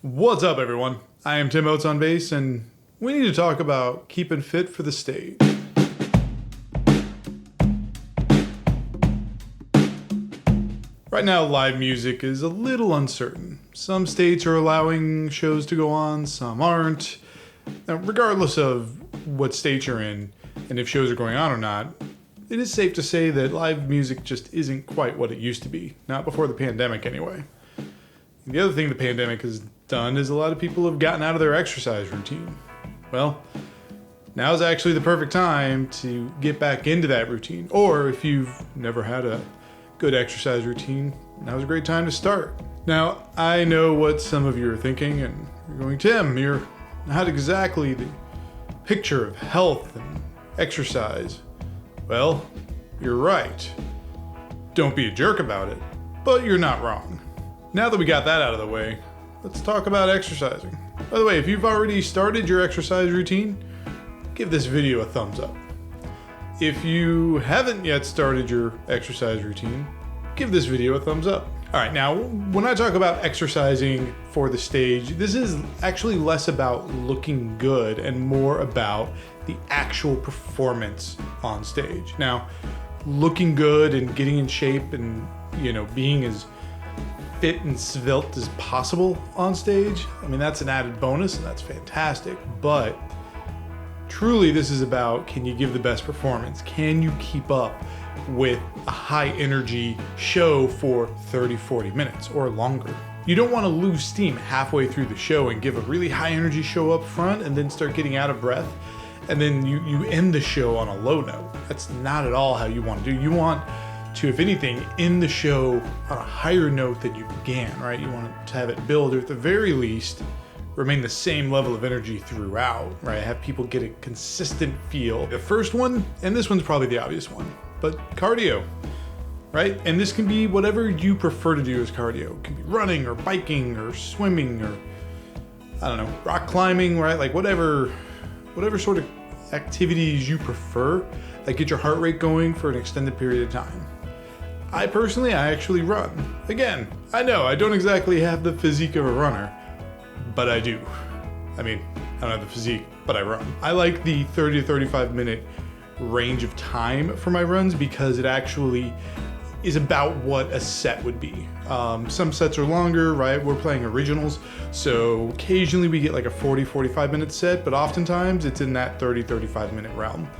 What's up, everyone? I am Tim Oates on bass, and we need to talk about keeping fit for the stage. Right now, live music is a little uncertain. Some states are allowing shows to go on, some aren't. Now, regardless of what state you're in and if shows are going on or not, it is safe to say that live music just isn't quite what it used to be. Not before the pandemic, anyway. And the other thing the pandemic has done is a lot of people have gotten out of their exercise routine. Well, now is actually the perfect time to get back into that routine. Or if you've never had a good exercise routine, now's a great time to start. Now, I know what some of you are thinking, and you're going, Tim, you're not exactly the picture of health and exercise. Well, you're right. Don't be a jerk about it, but you're not wrong. Now that we got that out of the way, let's talk about exercising. By the way, if you've already started your exercise routine, give this video a thumbs up. If you haven't yet started your exercise routine, give this video a thumbs up. All right, now, when I talk about exercising for the stage, this is actually less about looking good and more about the actual performance on stage. Now, looking good and getting in shape and, being as fit and svelte as possible on stage, I mean, that's an added bonus and that's fantastic, but truly this is about, can you give the best performance? Can you keep up with a high energy show for 30, 40 minutes or longer? You don't want to lose steam halfway through the show and give a really high energy show up front and then start getting out of breath and then you end the show on a low note. That's not at all how you want to do. You want to, if anything, end the show on a higher note than you began, right? You want to have it build, or at the very least, remain the same level of energy throughout, right? Have people get a consistent feel. The first one, and this one's probably the obvious one, but cardio, right? And this can be whatever you prefer to do as cardio. It can be running or biking or swimming or, rock climbing, right? Like whatever sort of activities you prefer that get your heart rate going for an extended period of time. I actually run. Again, I know I don't exactly have the physique of a runner, but I do. I mean, I don't have the physique, but I run. I like the 30 to 35 minute range of time for my runs because it actually is about what a set would be. Some sets are longer, right? We're playing originals, so occasionally we get like a 40-45 minute set, but oftentimes it's in that 30-35 minute realm.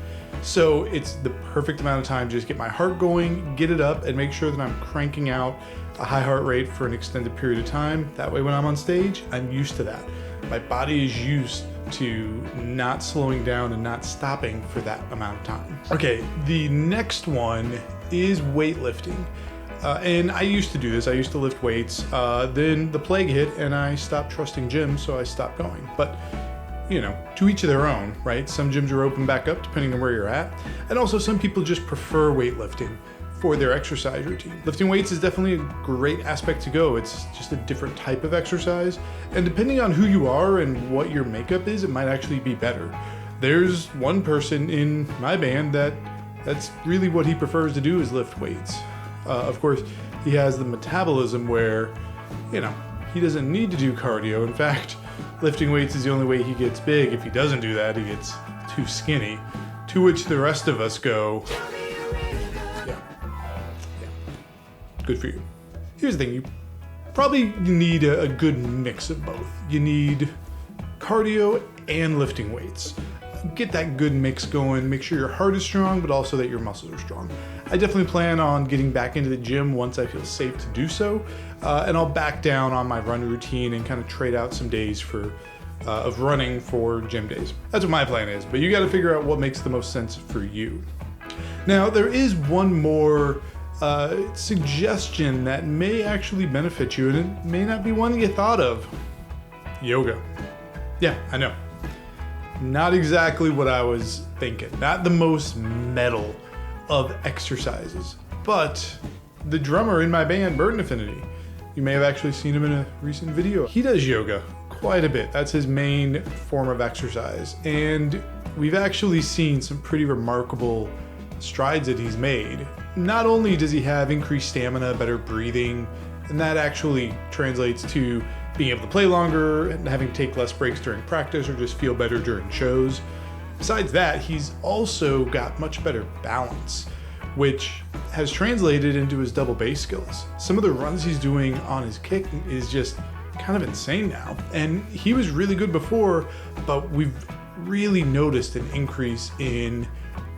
So it's the perfect amount of time to just get my heart going, get it up, and make sure that I'm cranking out a high heart rate for an extended period of time. That way when I'm on stage, I'm used to that. My body is used to not slowing down and not stopping for that amount of time. Okay, the next one is weightlifting. And I used to do this. I used to lift weights. Then the plague hit and I stopped trusting gyms, so I stopped going. But to each of their own, right? Some gyms are open back up depending on where you're at. And also some people just prefer weightlifting for their exercise routine. Lifting weights is definitely a great aspect to go. It's just a different type of exercise. And depending on who you are and what your makeup is, it might actually be better. There's one person in my band that's really what he prefers to do is lift weights. Of course, he has the metabolism where, he doesn't need to do cardio. In fact, lifting weights is the only way he gets big. If he doesn't do that, he gets too skinny. To which the rest of us go, yeah, good for you. Here's the thing, you probably need a good mix of both. You need cardio and lifting weights. Get that good mix going, make sure your heart is strong, but also that your muscles are strong. I definitely plan on getting back into the gym once I feel safe to do so, and I'll back down on my run routine and kind of trade out some days of running for gym days. That's what my plan is, but you got to figure out what makes the most sense for you. Now, there is one more suggestion that may actually benefit you, and it may not be one that you thought of. Yoga. Yeah, I know. Not exactly what I was thinking. Not the most metal of exercises, but the drummer in my band, Burden Affinity, you may have actually seen him in a recent video. He does yoga quite a bit. That's his main form of exercise. And we've actually seen some pretty remarkable strides that he's made. Not only does he have increased stamina, better breathing, and that actually translates to being able to play longer and having to take less breaks during practice or just feel better during shows. Besides that, he's also got much better balance, which has translated into his double bass skills. Some of the runs he's doing on his kick is just kind of insane now. And he was really good before, but we've really noticed an increase in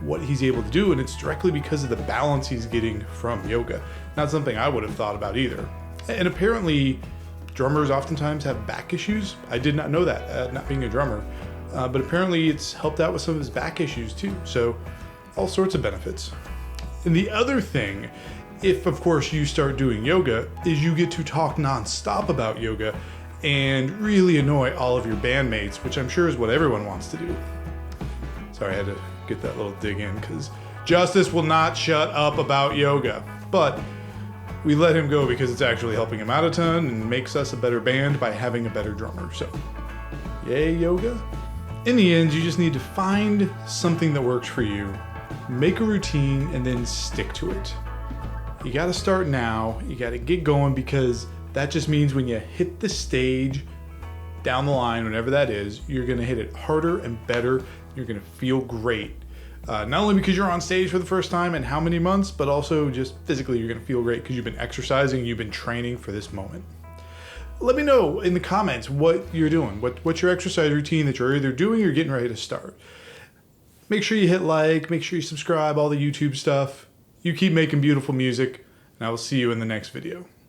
what he's able to do, and it's directly because of the balance he's getting from yoga. Not something I would have thought about either. And apparently, drummers oftentimes have back issues. I did not know that, not being a drummer. But apparently it's helped out with some of his back issues too. So all sorts of benefits. And the other thing, if of course you start doing yoga, is you get to talk nonstop about yoga and really annoy all of your bandmates, which I'm sure is what everyone wants to do. Sorry, I had to get that little dig in because Justice will not shut up about yoga. But we let him go because it's actually helping him out a ton and makes us a better band by having a better drummer. So, yay yoga. In the end, you just need to find something that works for you, make a routine, and then stick to it. You gotta start now, you gotta get going, because that just means when you hit the stage down the line, whenever that is, you're gonna hit it harder and better, you're gonna feel great. Not only because you're on stage for the first time in how many months, but also just physically you're gonna feel great because you've been exercising, you've been training for this moment. Let me know in the comments what you're doing. What's your exercise routine that you're either doing or getting ready to start. Make sure you hit like, make sure you subscribe, all the YouTube stuff. You keep making beautiful music, and I will see you in the next video.